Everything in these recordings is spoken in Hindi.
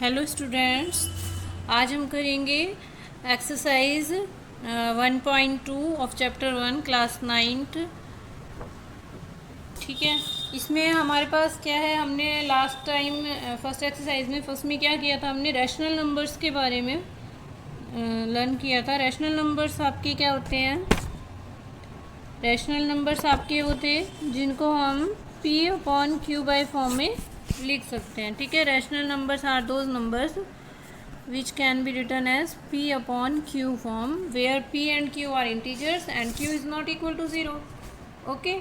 हेलो स्टूडेंट्स, आज हम करेंगे exercise 1.2 of chapter 1 class 9th। ठीक है, इसमें हमारे पास क्या है, हमने लास्ट टाइम फर्स्ट एक्सरसाइज में फर्स्ट में क्या किया था, हमने रैशनल नंबर्स के बारे में लर्न किया था। रैशनल नंबर्स आपके क्या होते हैं? रैशनल नंबर्स आपके होते हैं जिनको हम P/Q फॉर्म में लिख सकते हैं। ठीक है, rational numbers are those numbers which can be written as P/Q form where P and Q are integers and Q is not equal to 0. Okay,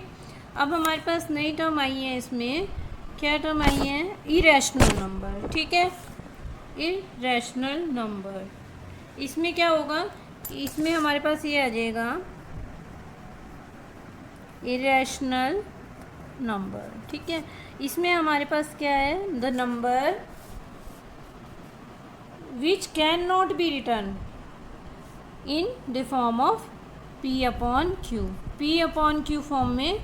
अब हमारे पास नई टर्म आई है। इसमें क्या टर्म आई है? Irrational number. ठीक है, इरेशनल नंबर। इसमें क्या होगा, इसमें हमारे पास ये आ जाएगा इरेशनल नंबर। ठीक है, इसमें हमारे पास क्या है? The number which cannot be written in the form of P/Q. P/Q form में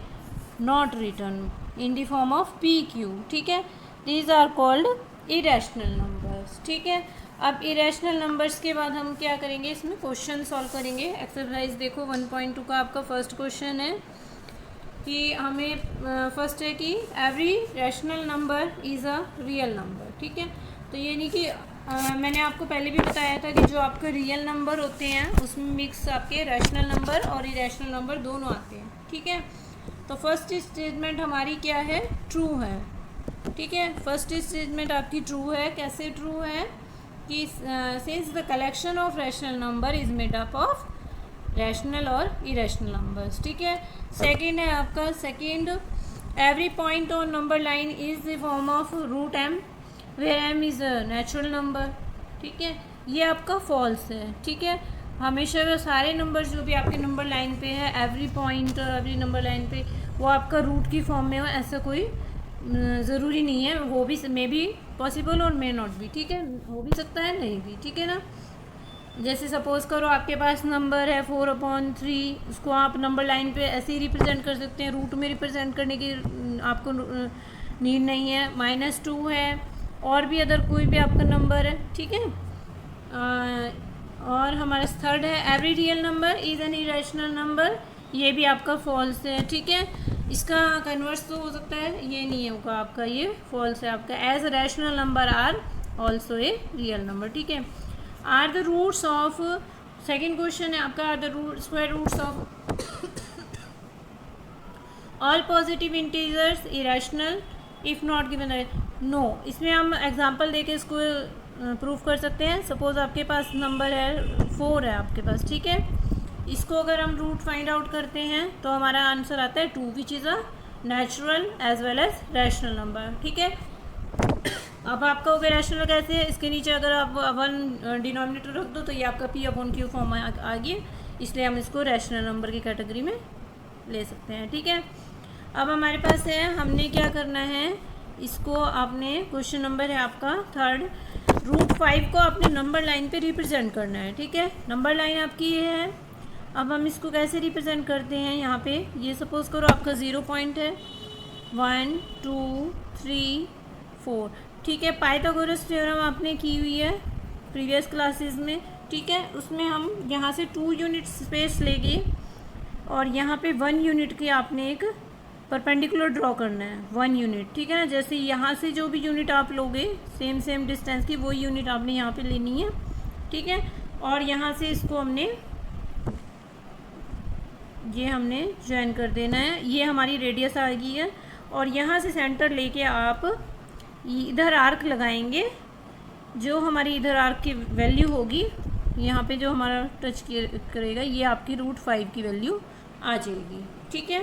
not written in the form of PQ. ठीक है, these are called irrational numbers. ठीक है, अब irrational numbers के बाद हम क्या करेंगे, इसमें क्वेश्चन सॉल्व करेंगे। एक्सरसाइज देखो 1.2 का आपका फर्स्ट क्वेश्चन है कि हमें फर्स्ट है कि every rational number is a real number. ठीक है, तो ये नहीं कि मैंने आपको पहले भी बताया था कि जो आपके रियल नंबर होते हैं उसमें मिक्स आपके रैशनल नंबर और इरेशनल नंबर दोनों आते हैं। ठीक है, तो फर्स्ट स्टेटमेंट हमारी क्या है? ट्रू है। ठीक है, फर्स्ट स्टेटमेंट आपकी ट्रू है। कैसे ट्रू है? कि since the collection of rational number is made up of rational और इरेशनल नंबर्स। ठीक है, सेकेंड है आपका, second every point on number line is the form of root m where m is a natural number. ठीक है, ये आपका फॉल्स है। ठीक है, हमेशा सारे नंबर जो भी आपके नंबर लाइन पे है, every point every number line पे वो आपका रूट की फॉर्म में हो, ऐसा कोई ज़रूरी नहीं है। वो भी मे बी पॉसिबल और मे नॉट भी। ठीक है, हो भी सकता है, नहीं भी। ठीक है ना, जैसे सपोज़ करो आपके पास नंबर है 4/3, उसको आप नंबर लाइन पे ऐसे ही रिप्रेजेंट कर सकते हैं, रूट में रिप्रेजेंट करने की आपको नीड नहीं है। -2 है, और भी अदर कोई भी आपका नंबर है। ठीक है, और हमारा थर्ड है every real number is an irrational number. ये भी आपका फॉल्स है। ठीक है, इसका कन्वर्स तो हो सकता है, ये नहीं होगा आपका, ये फॉल्स है आपका। As rational number are also a real number. ठीक है, are the roots of, second question है आपका, are the square roots of all positive integers irrational if not given है? नो। इसमें हम एग्जांपल देके इसको प्रूफ कर सकते हैं। सपोज़ आपके पास नंबर है 4 है आपके पास। ठीक है, इसको अगर हम रूट फाइंड आउट करते हैं तो हमारा आंसर आता है 2 which is a natural as well as rational number. ठीक है, अब आपका हो गया रैशनल कैसे है, इसके नीचे अगर आप 1 डिनोमिनेटर रख दो तो ये आपका P/Q फॉर्म आ गया, इसलिए हम इसको रैशनल नंबर की कैटेगरी में ले सकते हैं। ठीक है, अब हमारे पास है, हमने क्या करना है, इसको आपने, क्वेश्चन नंबर है आपका थर्ड, √5 को आपने नंबर लाइन पे रिप्रेजेंट करना है। ठीक है, नंबर लाइन आपकी ये है। अब हम इसको कैसे रिप्रेजेंट करते हैं, यहाँ पे ये सपोज़ करो आपका 0 पॉइंट है, 1 2 3 4। ठीक है, पाइथागोरस थ्योरम आपने की हुई है प्रीवियस क्लासेस में। ठीक है, उसमें हम यहाँ से 2 यूनिट स्पेस लेंगे और यहाँ पे 1 यूनिट की आपने एक परपेंडिकुलर ड्रॉ करना है, 1 यूनिट। ठीक है ना, जैसे यहाँ से जो भी यूनिट आप लोगे सेम डिस्टेंस की, वो यूनिट आपने यहाँ पे लेनी है। ठीक है, और यहाँ से इसको हमने ज्वाइन कर देना है। ये हमारी रेडियस आ गई है, और यहाँ से सेंटर लेके आप इधर आर्क लगाएंगे। जो हमारी इधर आर्क की वैल्यू होगी, यहाँ पे जो हमारा टच करेगा, ये आपकी √5 की वैल्यू आ जाएगी। ठीक है,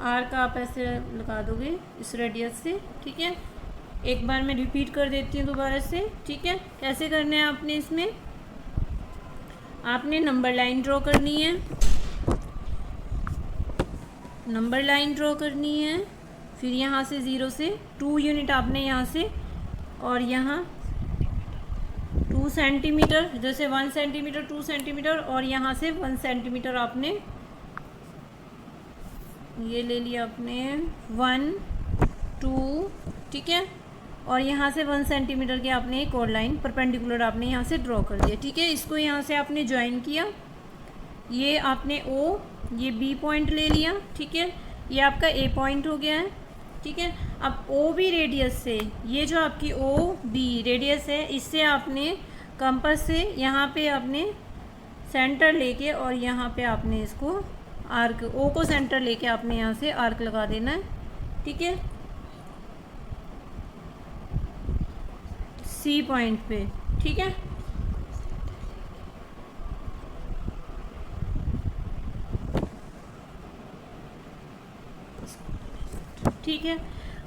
आर्क आप ऐसे लगा दोगे इस रेडियस से। ठीक है, एक बार मैं रिपीट कर देती हूँ दोबारा से। ठीक है, कैसे करना है आपने, इसमें आपने नंबर लाइन ड्रॉ करनी है, नंबर लाइन ड्रॉ करनी है, फिर यहाँ से 0 से 2 यूनिट आपने यहाँ से, और यहाँ 2 सेंटीमीटर, जैसे 1 सेंटीमीटर 2 सेंटीमीटर, और यहाँ से 1 सेंटीमीटर आपने ये ले लिया आपने, 1 2। ठीक है, और यहाँ से 1 सेंटीमीटर की आपने एक और लाइन परपेंडिकुलर आपने यहाँ से ड्रॉ कर दिया। ठीक है, इसको यहाँ से आपने ज्वाइन किया, ये आपने ओ, ये बी पॉइंट ले लिया। ठीक है, ये आपका ए पॉइंट हो गया है। ठीक है, अब ओ बी रेडियस से, ये जो आपकी ओ बी रेडियस है, इससे आपने कंपास से यहाँ पे आपने सेंटर लेके और यहाँ पे आपने इसको आर्क, ओ को सेंटर लेके आपने यहाँ से आर्क लगा देना है। ठीक है, सी पॉइंट पे। ठीक है, ठीक है।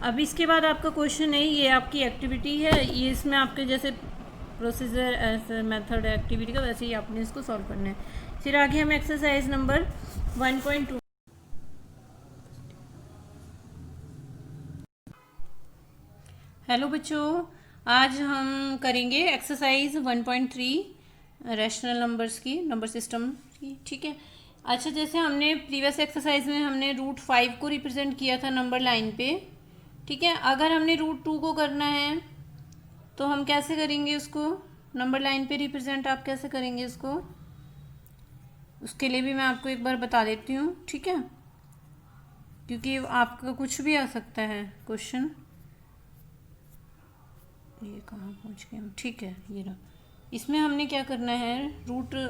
अब इसके बाद आपका क्वेश्चन है, ये आपकी एक्टिविटी है, ये इसमें आपके जैसे प्रोसीजर ऐसे मेथड है एक्टिविटी का, वैसे ही आपने इसको सॉल्व करना है। फिर आगे हम एक्सरसाइज नंबर 1.2। हेलो बच्चों, आज हम करेंगे एक्सरसाइज 1.3 रैशनल नंबर्स की, नंबर सिस्टम की। ठीक है, अच्छा, जैसे हमने प्रीवियस एक्सरसाइज में हमने √5 को रिप्रेजेंट किया था नंबर लाइन पे। ठीक है, अगर हमने √2 को करना है तो हम कैसे करेंगे उसको नंबर लाइन पे रिप्रेजेंट, आप कैसे करेंगे इसको, उसके लिए भी मैं आपको एक बार बता देती हूँ। ठीक है, क्योंकि आपका कुछ भी आ सकता है क्वेश्चन। ये कहाँ पहुँच गए हम? ठीक है, ये रहा। इसमें हमने क्या करना है,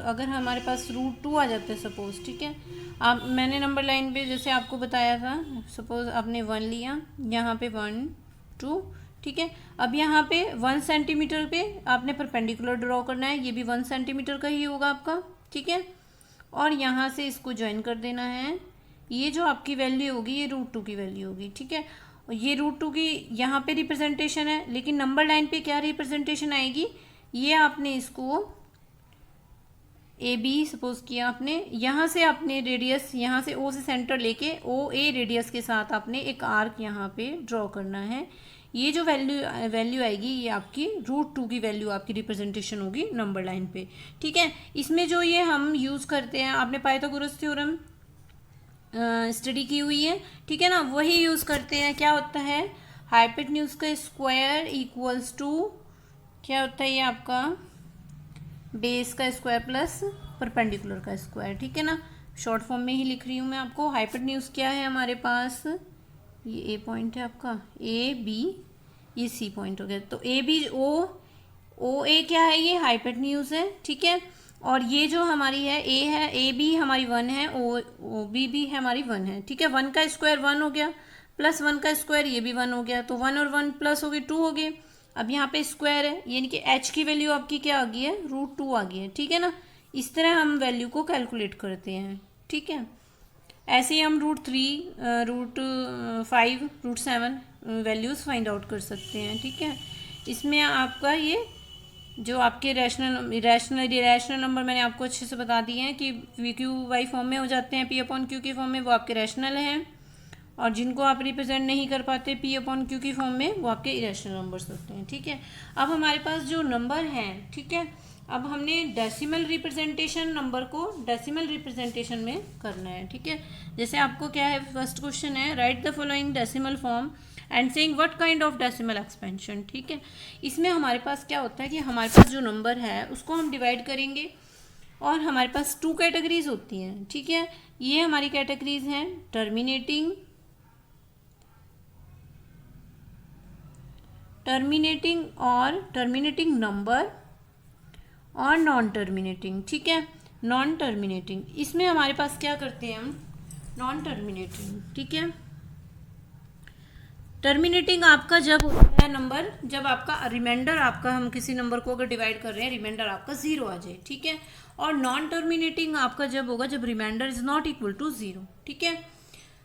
अगर हमारे पास √2 आ जाता है सपोज। ठीक है, आप, मैंने नंबर लाइन पे जैसे आपको बताया था, सपोज आपने 1 लिया, यहाँ पे 1 2। ठीक है, अब यहाँ पे 1 सेंटीमीटर पे आपने परपेंडिकुलर ड्रॉ करना है, ये भी 1 सेंटीमीटर का ही होगा आपका। ठीक है, और यहाँ से इसको ज्वाइन कर देना है। ये जो आपकी वैल्यू होगी ये √2 की वैल्यू होगी। ठीक है, और ये √2 की यहाँ पे रिप्रेजेंटेशन है, लेकिन नंबर लाइन पे क्या रिप्रेजेंटेशन आएगी, ये आपने इसको ए बी सपोज किया आपने, यहाँ से आपने रेडियस, यहाँ से ओ से सेंटर लेके ओ ए रेडियस के साथ आपने एक आर्क यहाँ पे ड्रॉ करना है। ये जो वैल्यू आएगी ये आपकी √2 की वैल्यू आपकी रिप्रेजेंटेशन होगी नंबर लाइन पे। ठीक है, इसमें जो ये हम यूज़ करते हैं, आपने पाइथागोरस थ्योरम स्टडी की हुई है। ठीक है ना, वही यूज़ करते हैं। क्या होता है, हाइपोटेन्यूज का स्क्वायर इक्वल्स टू क्या होता है, ये आपका बेस का स्क्वायर प्लस परपेंडिकुलर का स्क्वायर। ठीक है ना, शॉर्ट फॉर्म में ही लिख रही हूँ मैं आपको। हाइपोटेन्यूज क्या है हमारे पास, ये ए पॉइंट है आपका, ए बी, ये सी पॉइंट हो गया। तो ए बी ओ ए क्या है, ये हाइपोटेन्यूज है। ठीक है, और ये जो हमारी है ए है, ए बी हमारी 1 है, ओ बी भी है हमारी 1 है। ठीक है, 1 का स्क्वायर 1 हो गया, प्लस 1 का स्क्वायर ये भी 1 हो गया, तो 1 और 1 प्लस हो गए 2 हो गए। अब यहाँ पे स्क्वायर है, यानी कि एच की वैल्यू आपकी क्या आ गई है, √2 आ गई है। ठीक है ना, इस तरह हम वैल्यू को कैलकुलेट करते हैं। ठीक है, ऐसे ही हम √3 √5 √7 वैल्यूज़ फाइंड आउट कर सकते हैं। ठीक है, इसमें आपका ये जो आपके रैशनल नंबर मैंने आपको अच्छे से बता दिए हैं कि PQY फॉर्म में हो जाते हैं, P/Q की फॉर्म में, वो आपके रैशनल हैं। और जिनको आप रिप्रेजेंट नहीं कर पाते P/Q की फॉर्म में, वो आपके इरेशनल नंबर्स होते हैं। ठीक है, अब हमारे पास जो नंबर हैं, ठीक है, अब हमने डेसिमल रिप्रेजेंटेशन नंबर को डेसिमल रिप्रेजेंटेशन में करना है। ठीक है, जैसे आपको क्या है, फर्स्ट क्वेश्चन है, right the following decimal form and saying what kind of decimal expansion. ठीक है, इसमें हमारे पास क्या होता है कि हमारे पास जो नंबर है उसको हम डिवाइड करेंगे, और हमारे पास 2 कैटेगरीज होती हैं। ठीक है, ये हमारी कैटेगरीज हैं टर्मिनेटिंग और टर्मिनेटिंग नंबर और नॉन टर्मिनेटिंग। ठीक है, नॉन टर्मिनेटिंग, इसमें हमारे पास क्या करते हैं हम, नॉन टर्मिनेटिंग। ठीक है, टर्मिनेटिंग आपका जब होता है नंबर, जब आपका रिमाइंडर, आपका हम किसी नंबर को अगर डिवाइड कर रहे हैं, रिमाइंडर आपका 0 आ जाए। ठीक है, और नॉन टर्मिनेटिंग आपका जब होगा जब remainder is not equal to 0। ठीक है,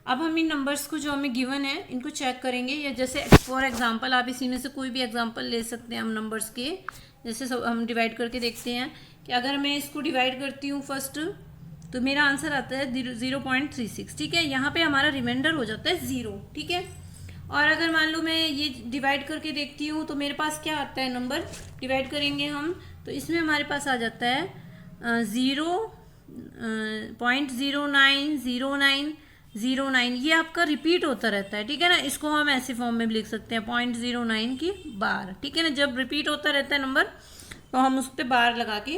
अब हम इन नंबर्स को जो हमें गिवन है इनको चेक करेंगे, या जैसे फॉर एग्जांपल आप इसी में से कोई भी एग्जांपल ले सकते हैं हम नंबर्स के। जैसे सब हम डिवाइड करके देखते हैं कि अगर मैं इसको डिवाइड करती हूँ फर्स्ट, तो मेरा आंसर आता है 0.36। ठीक है, यहाँ पे हमारा रिमाइंडर हो जाता है 0। ठीक है, और अगर मान लो मैं ये डिवाइड करके देखती हूँ तो मेरे पास क्या आता है, नंबर डिवाइड करेंगे हम तो इसमें हमारे पास आ जाता है 0.0909 0.09 ये आपका रिपीट होता रहता है, ठीक है ना। इसको हम ऐसे फॉर्म में भी लिख सकते हैं 0.09 की बार, ठीक है ना। जब रिपीट होता रहता है नंबर तो हम उस पर बार लगा के,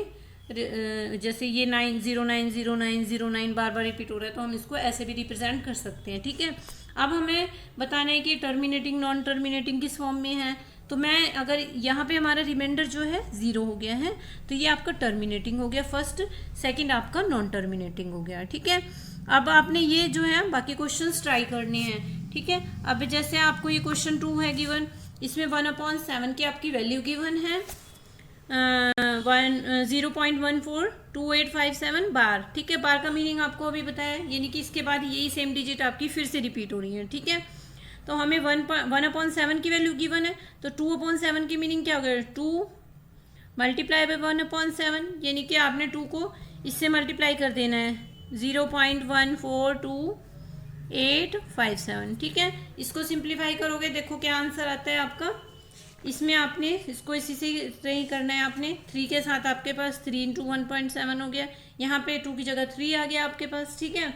जैसे ये 9 बार बार रिपीट हो रहा है तो हम इसको ऐसे भी रिप्रेजेंट कर सकते हैं, ठीक है। अब हमें बताना है कि टर्मिनेटिंग नॉन टर्मिनेटिंग किस फॉर्म में है। तो मैं अगर यहाँ पे हमारा रिमाइंडर जो है 0 हो गया है तो ये आपका टर्मिनेटिंग हो गया फर्स्ट, सेकंड आपका नॉन टर्मिनेटिंग हो गया, ठीक है। अब आपने ये जो है बाकी क्वेश्चंस ट्राई करने हैं, ठीक है। अब जैसे आपको ये क्वेश्चन 2 है गिवन, इसमें 1/7 की आपकी वैल्यू गिवन है 0.142857 बार, ठीक है। बार का मीनिंग आपको अभी बताया, यानी कि इसके बाद यही सेम डिजिट आपकी फिर से रिपीट हो रही है, ठीक है। तो हमें 1/7 की वैल्यू गिवन है, तो 2/7 की मीनिंग क्या हो गया, 2 मल्टीप्लाई बाय 1/7, यानी कि आपने 2 को इससे मल्टीप्लाई कर देना है 0.142857, ठीक है। इसको सिंप्लीफाई करोगे, देखो क्या आंसर आता है आपका। इसमें आपने इसको इसी से ही करना है आपने, 3 के साथ आपके पास 3 × 1.7 हो गया, यहाँ पे 2 की जगह 3 आ गया आपके पास, ठीक है।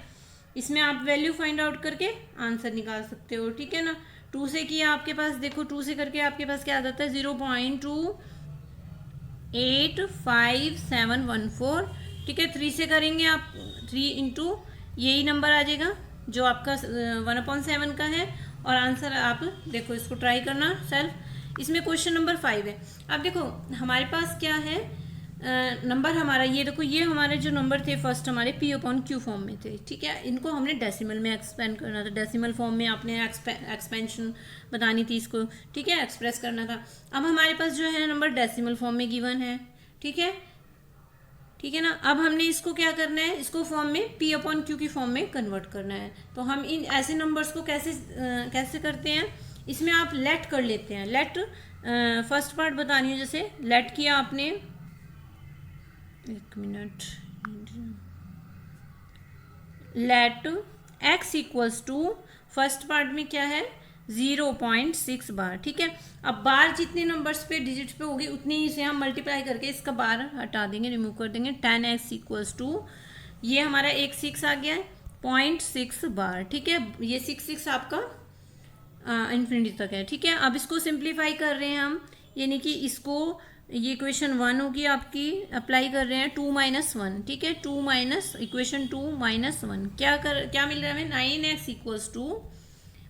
इसमें आप वैल्यू फाइंड आउट करके आंसर निकाल सकते हो, ठीक है ना। 2 से किया आपके पास, देखो 2 से करके आपके पास क्या आ जाता है 0.285714, ठीक है। 3 से करेंगे आप 3 इंटू यही नंबर आ जाएगा जो आपका 1/7 का है, और आंसर आप देखो इसको ट्राई करना सेल्फ। इसमें क्वेश्चन नंबर 5 है। अब देखो हमारे पास क्या है, नंबर हमारा ये देखो, ये हमारे जो नंबर थे फर्स्ट हमारे P/Q फॉर्म में थे, ठीक है। इनको हमने डेसिमल में एक्सपेंड करना था, डेसिमल फॉर्म में आपने एक्सपेंशन बतानी थी इसको, ठीक है, एक्सप्रेस करना था। अब हमारे पास जो है नंबर डेसिमल फॉर्म में गिवन है, ठीक है, ठीक है ना। अब हमने इसको क्या करना है, इसको फॉर्म में P/Q की फॉर्म में कन्वर्ट करना है। तो हम इन ऐसे नंबर्स को कैसे करते हैं, इसमें आप लेट कर लेते हैं। लेट फर्स्ट पार्ट बतानी है, जैसे लेट किया आपने, एक मिनट, let x equals to first part में क्या है 0.6 बार, ठीक है। अब बार जितने नंबर्स पे डिजिट्स पे होगी उतनी ही से हम मल्टीप्लाई करके इसका बार हटा देंगे, रिमूव कर देंगे। 10x इक्वल्स टू, ये हमारा एक 6 आ गया है 0.6 बार, ठीक है। ये 6 आपका इन्फिनिटी तक है, ठीक है। अब इसको सिंप्लीफाई कर रहे हैं हम, यानी कि इसको, ये इक्वेशन 1 होगी आपकी, अप्लाई कर रहे हैं 2 - 1, ठीक है। 2 - इक्वेशन 2 - 1 क्या मिल रहा है हमें 9x इक्वल्स टू,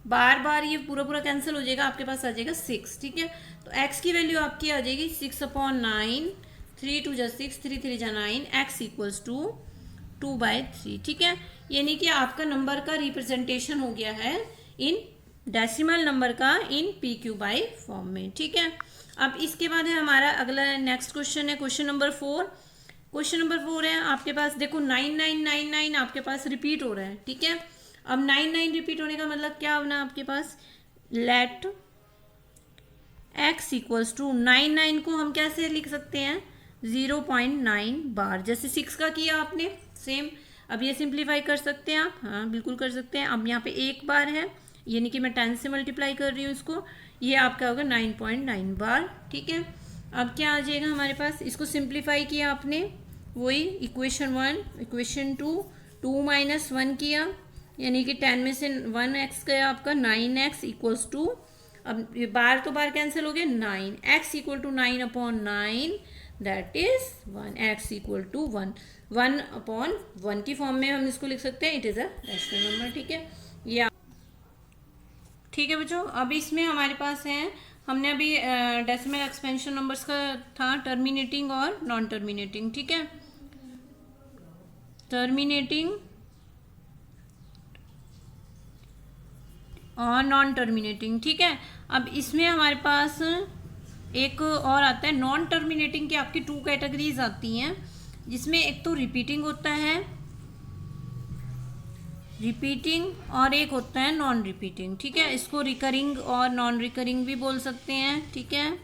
बार बार ये पूरा कैंसिल हो जाएगा, आपके पास आ जाएगा 6, ठीक है। तो x की वैल्यू आपकी आ जाएगी 6/9, 3 × 2 = 6, 3 × 3 = 9, x इक्वल्स टू 2/3, ठीक है। यानी कि आपका नंबर का रिप्रेजेंटेशन हो गया है इन डेसिमल नंबर का इन PQ/बाई फॉर्म में, ठीक है। अब इसके बाद है हमारा अगला नेक्स्ट क्वेश्चन है क्वेश्चन नंबर 4। क्वेश्चन नंबर 4 है आपके पास, देखो 9999 आपके पास रिपीट हो रहा है, ठीक है। अब 99 रिपीट होने का मतलब क्या होना आपके पास, लेट x इक्वल्स टू 99 को हम कैसे लिख सकते हैं 0.9 बार, जैसे 6 का किया आपने सेम। अब ये सिंप्लीफाई कर सकते हैं आप, हाँ बिल्कुल कर सकते हैं। अब यहाँ पे 1 बार है, यानी कि मैं 10 से मल्टीप्लाई कर रही हूँ इसको, ये आपका होगा 9.9 बार, ठीक है। अब क्या आ जाएगा हमारे पास, इसको सिंप्लीफाई किया आपने, वही इक्वेशन 1 इक्वेशन 2 2 - 1 किया, यानी कि 10 में से 1x गया आपका 9x इक्वल्स टू, अब ये बार तो बार कैंसिल हो गया 9, x equal to 9/9 that is 1, x equal to 1, 1/1 की फॉर्म में हम इसको लिख सकते हैं, it is a rational number, ठीक है। या ठीक है बच्चों, अब इसमें हमारे पास है, हमने अभी डेसिमल एक्सपेंशन नंबर्स का था टर्मिनेटिंग और नॉन टर्मिनेटिंग, ठीक है। टर्मिनेटिंग और नॉन टर्मिनेटिंग, ठीक है। अब इसमें हमारे पास एक और आता है नॉन टर्मिनेटिंग की, आपकी 2 कैटेगरीज आती हैं, जिसमें एक तो रिपीटिंग होता है, रिपीटिंग, और एक होता है नॉन रिपीटिंग, ठीक है। इसको रिकरिंग और नॉन रिकरिंग भी बोल सकते हैं, ठीक है,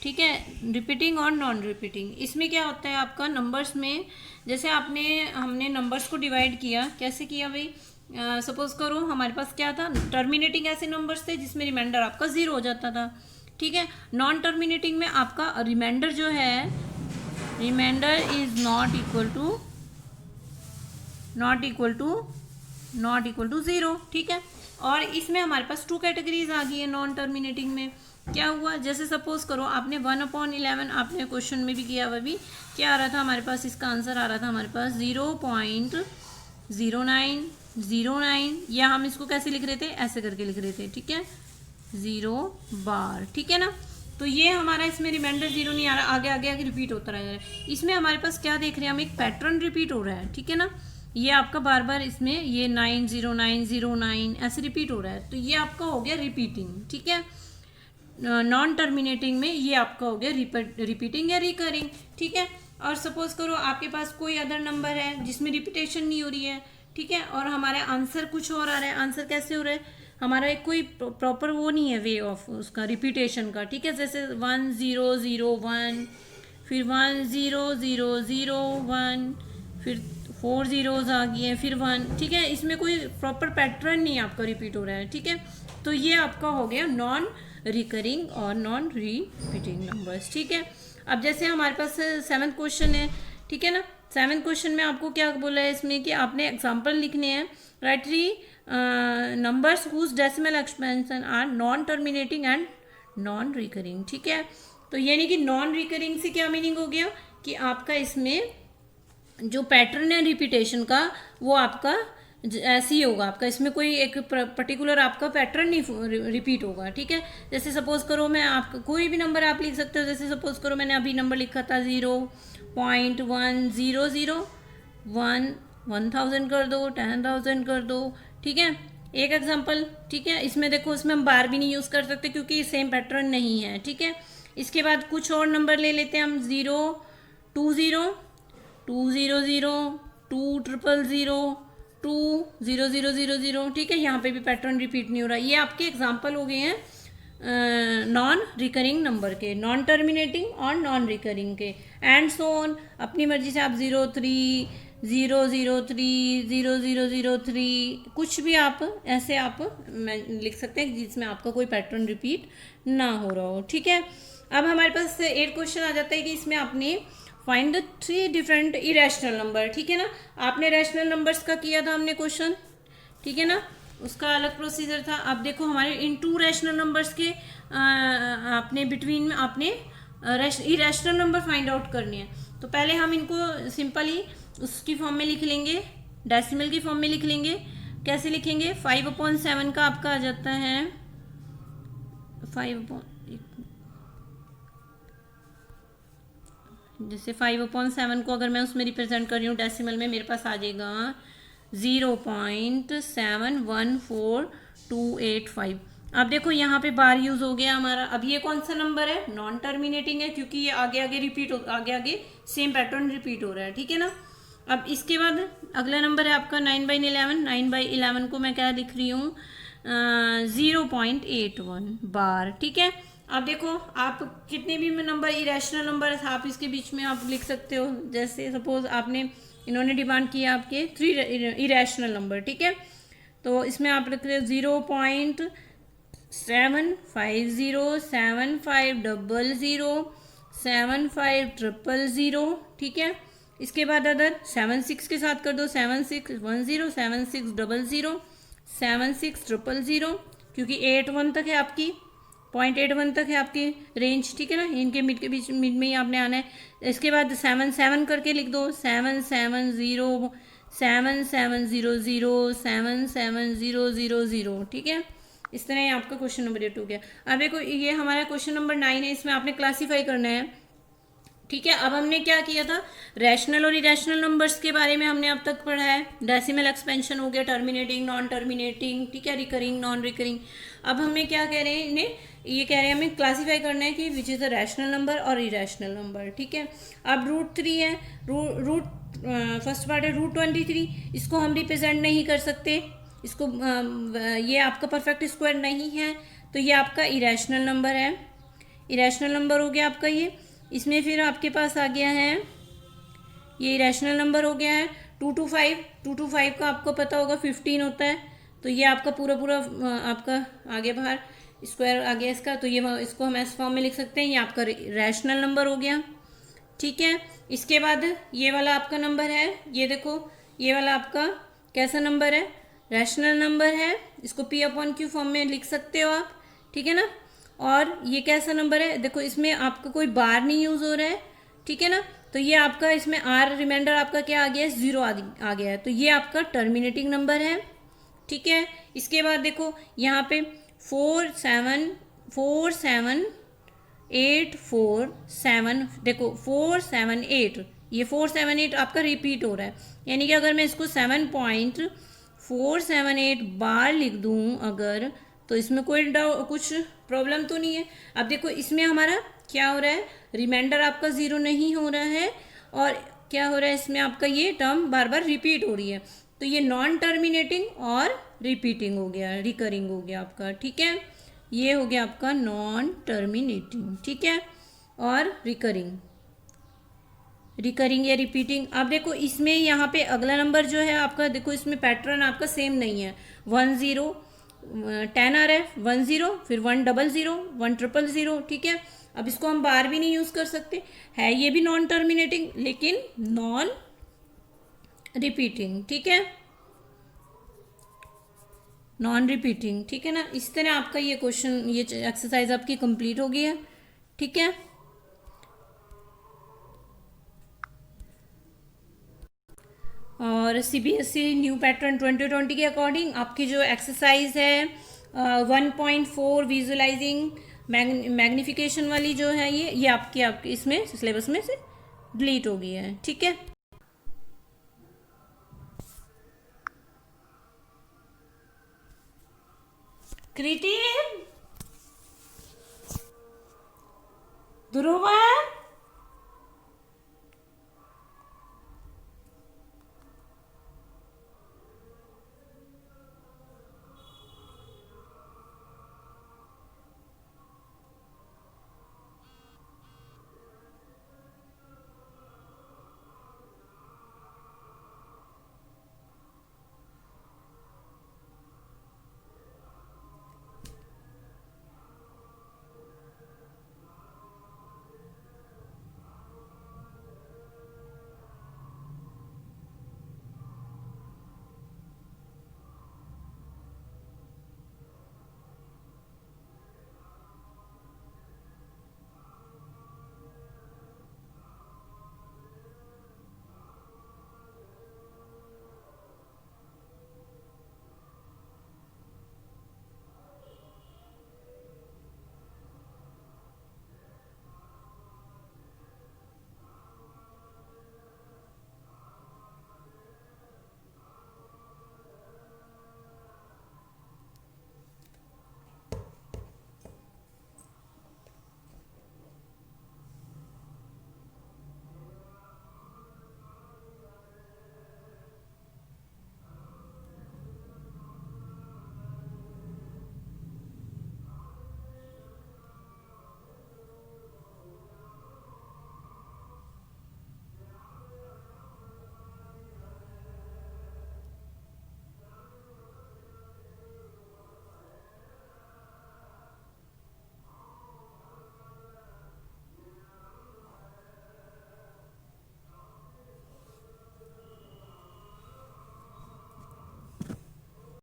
ठीक है। रिपीटिंग और नॉन रिपीटिंग, इसमें क्या होता है आपका नंबर्स में, जैसे हमने नंबर्स को डिवाइड किया, कैसे किया भाई, सपोज करो हमारे पास क्या था, टर्मिनेटिंग ऐसे नंबर्स थे जिसमें रिमाइंडर आपका 0 हो जाता था, ठीक है। नॉन टर्मिनेटिंग में आपका रिमाइंडर जो है, remainder is not equal to not equal to 0, ठीक है। और इसमें हमारे पास 2 कैटेगरीज आ गई है नॉन टर्मिनेटिंग में। क्या हुआ, जैसे सपोज करो आपने 1/11 आपने क्वेश्चन में भी किया हुआ, भी क्या आ रहा था हमारे पास, इसका आंसर आ रहा था हमारे पास 0.0909, या हम इसको कैसे लिख रहे थे, ऐसे करके लिख रहे थे, ठीक है, 0 बार, ठीक है ना। तो ये हमारा इसमें रिमाइंडर 0 नहीं आ रहा, आगे आगे आगे रिपीट होता रह रहा है। इसमें हमारे पास क्या देख रहे हैं हम, एक पैटर्न रिपीट हो रहा है, ठीक है ना। ये आपका बार बार इसमें ये 90909 ऐसे रिपीट हो रहा है, तो ये आपका हो गया रिपीटिंग, ठीक है। नॉन टर्मिनेटिंग में ये आपका हो गया रिपीटिंग या रिकरिंग, ठीक है। और सपोज करो आपके पास कोई अदर नंबर है जिसमें रिपीटेशन नहीं हो रही है, ठीक है, और हमारा आंसर कुछ और आ रहा है। आंसर कैसे हो रहा है, हमारा एक कोई प्रॉपर वो नहीं है वे ऑफ उसका रिपीटेशन का, ठीक है। जैसे 1001, फिर 10001, फिर 4 zeros आ गई है, फिर 1, ठीक है। इसमें कोई प्रॉपर पैटर्न नहीं आपका रिपीट हो रहा है, ठीक है। तो ये आपका हो गया नॉन रिकरिंग और नॉन रिपीटिंग नंबर्स, ठीक है। अब जैसे हमारे पास 7th क्वेश्चन है, ठीक है ना। 7th क्वेश्चन में आपको क्या बोला है इसमें कि आपने एग्जाम्पल लिखने हैं, right 3 numbers whose decimal expansion are non terminating and non recurring, ठीक है। तो यानी कि नॉन रिकरिंग से क्या मीनिंग हो गया कि आपका इसमें जो पैटर्न है रिपीटेशन का वो आपका ऐसे ही होगा, आपका इसमें कोई एक पर्टिकुलर आपका पैटर्न नहीं रिपीट होगा, ठीक है। जैसे सपोज करो मैं आपका कोई भी नंबर आप लिख सकते हो, जैसे सपोज करो मैंने अभी नंबर लिखा था 0.100, 1000 कर दो, 10,000 कर दो, ठीक है, एक एग्जांपल, ठीक है। इसमें देखो, इसमें हम बार भी नहीं यूज़ कर सकते क्योंकि सेम पैटर्न नहीं है, ठीक है। इसके बाद कुछ और नंबर ले लेते हैं हम, 020, 200, 200, 20000, ठीक है। यहाँ पे भी पैटर्न रिपीट नहीं हो रहा। ये आपके एग्जांपल हो गए हैं नॉन रिकरिंग नंबर के, नॉन टर्मिनेटिंग और नॉन रिकरिंग के, एंड सो ऑन। अपनी मर्जी से आप 03, 003, 0003 कुछ भी आप ऐसे आप लिख सकते हैं जिसमें आपका कोई पैटर्न रिपीट ना हो रहा हो, ठीक है। अब हमारे पास 8 क्वेश्चन आ जाता है कि इसमें आपने find the 3 different irrational number, ठीक है ना। आपने रैशनल नंबर्स का किया था हमने क्वेश्चन, ठीक है ना, उसका अलग प्रोसीजर था। अब देखो हमारे इन 2 रैशनल नंबर्स के आपने बिटवीन में आपने इरेशनल नंबर फाइंड आउट करनी है। तो पहले हम इनको सिंपली उसकी फॉर्म में लिख लेंगे, डेसिमल की फॉर्म में लिख लेंगे। कैसे लिखेंगे, 5/7 का आपका आ जाता है 5, जैसे 5/7 को अगर मैं उसमें रिप्रेजेंट कर रही हूँ डेसिमल में, मेरे पास आ जाएगा 0.714285। अब देखो यहाँ पे बार यूज हो गया हमारा। अब ये कौन सा नंबर है, नॉन टर्मिनेटिंग है, क्योंकि ये आगे आगे रिपीट हो, आगे आगे सेम पैटर्न रिपीट हो रहा है, ठीक है ना। अब इसके बाद अगला नंबर है आपका 9/11। 9/11 को मैं क्या लिख रही हूँ, 0.81 बार, ठीक है। अब देखो आप कितने भी नंबर इरेशनल नंबर है आप इसके बीच में आप लिख सकते हो। जैसे सपोज आपने इन्होंने डिमांड किया आपके 3 इरेशनल नंबर, ठीक है। तो इसमें आप लिख रहे हो 0.750, 7500, 7500, ठीक है। इसके बाद अदर 76 के साथ कर दो, 7610, 7600, 7600, क्योंकि 81 तक है आपकी, 0.81 तक है आपकी रेंज, ठीक है ना। इनके मिड के बीच मिड में ही आपने आना है। इसके बाद 77 करके लिख दो, 770, 7700, 77000, ठीक है। इस तरह आपका क्वेश्चन नंबर 8 हो गया। अब देखो ये हमारा क्वेश्चन नंबर 9 है, इसमें आपने क्लासीफाई करना है, ठीक है। अब हमने क्या किया था, रैशनल और इरेशनल नंबर्स के बारे में हमने अब तक पढ़ा है। डेसिमल एक्सपेंशन हो गया, टर्मिनेटिंग, नॉन टर्मिनेटिंग, ठीक है, रिकरिंग, नॉन रिकरिंग। अब हमें क्या कह रहे हैं, इन्हें ये कह रहे हैं हमें क्लासीफाई करना है कि which is the rational number और इरेशनल नंबर, ठीक है। अब √3 है, फर्स्ट पार्ट है √23, इसको हम रिप्रेजेंट नहीं कर सकते, इसको ये आपका परफेक्ट स्क्वायर नहीं है, तो ये आपका इरेशनल नंबर है, इरेशनल नंबर हो गया आपका ये। इसमें फिर आपके पास आ गया है, ये इरेशनल नंबर हो गया है 225 का आपको पता होगा 15 होता है, तो ये आपका पूरा आपका आगे बाहर स्क्वायर आ गया इसका, तो ये इसको हम इस फॉर्म में लिख सकते हैं, ये आपका रैशनल नंबर हो गया, ठीक है। इसके बाद ये वाला आपका नंबर है, ये देखो ये वाला आपका कैसा नंबर है, रैशनल नंबर है, इसको पी अपॉन क्यू फॉर्म में लिख सकते हो आप, ठीक है ना। और ये कैसा नंबर है, देखो इसमें आपका कोई बार नहीं यूज हो रहा है, ठीक है ना। तो ये आपका इसमें आर रिमाइंडर आपका क्या आ गया है, 0 आ गया है, तो ये आपका टर्मिनेटिंग नंबर है, ठीक है। इसके बाद देखो यहाँ पे 4 7 देखो 4 7 8, ये 4 7 8 आपका रिपीट हो रहा है, यानी कि अगर मैं इसको 7.478 बार लिख दूँ अगर, तो इसमें कोई कुछ प्रॉब्लम तो नहीं है। अब देखो इसमें हमारा क्या हो रहा है, रिमाइंडर आपका 0 नहीं हो रहा है, और क्या हो रहा है इसमें आपका ये टर्म बार बार रिपीट हो रही है, तो ये नॉन टर्मिनेटिंग और रिपीटिंग हो गया, रिकरिंग हो गया आपका, ठीक है। ये हो गया आपका नॉन टर्मिनेटिंग, ठीक है, और रिकरिंग, रिकरिंग या रिपीटिंग। अब देखो इसमें यहाँ पे अगला नंबर जो है आपका, देखो इसमें पैटर्न आपका सेम नहीं है, 10 10 आ रहा है, 10 फिर 100 100, ठीक है। अब इसको हम बार भी नहीं यूज कर सकते, है ये भी नॉन टर्मिनेटिंग लेकिन नॉन रिपीटिंग, ठीक है, नॉन रिपीटिंग, ठीक है ना। इस तरह आपका ये क्वेश्चन, ये एक्सरसाइज आपकी कंप्लीट हो गई है, ठीक है। और सीबीएसई न्यू पैटर्न 2020 के अकॉर्डिंग आपकी जो एक्सरसाइज है 1.4 विजुअलाइजिंग मैग्निफिकेशन वाली जो है, ये आपके इसमें सिलेबस में से डिलीट हो गई है, ठीक है। कृति, ध्रुव,